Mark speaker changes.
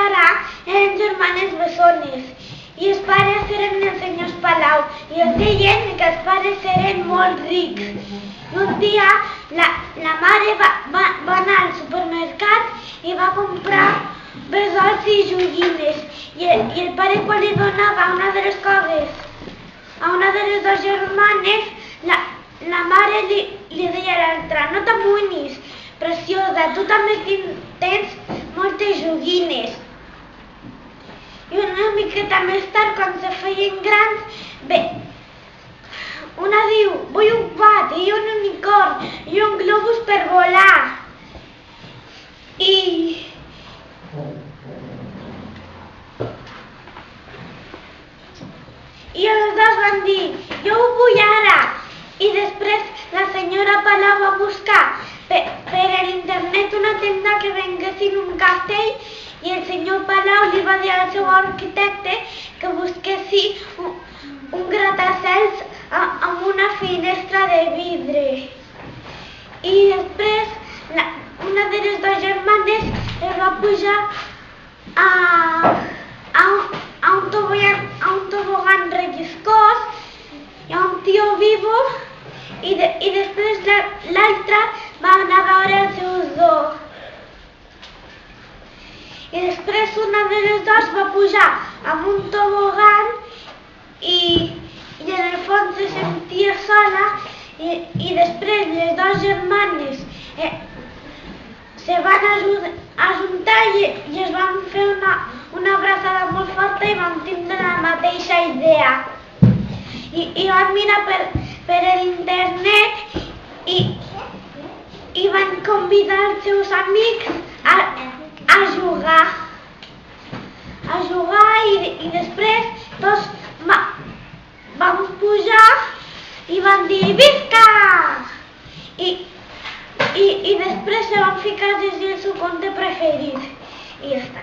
Speaker 1: Sara eren germanes bessones i els pares eren els senyors Palau i els deien que els pares eren molt rics. I un dia la mare va anar al supermercat i va comprar bessols i joguines i el pare quan li donava una de les coses a una de les dues germanes, la mare li deia a l'altra: no t'amoïnis, preciosa, tu també tens moltes joguines. I una miqueta més tard, quan se feien grans, una diu: vull un pat, i un unicorn, i un globus per volar. I els dos van dir: jo ho vull ara. I després la senyora Palau va buscar per internet una tenda que venguessin un castell i el senyor Palau li va dir al seu arquitecte que busquessi un gratacels amb una finestra de vidre. I després una de les dues germanes es va pujar a un tobogan relliscós i a un tio vivo i després l'altra va anar a veure el seu zoo. I després una de les dues va pujar amb un tobogan i en el fons se sentia sola i després les dues germanes se van ajuntar i es van fer una abraçada molt forta i van tindre la mateixa idea. I van mirar per internet i van convidar els seus amics a jugar i després tots van pujar i van dir visca! I després se van ficar a llegir el seu conte preferit i ja està.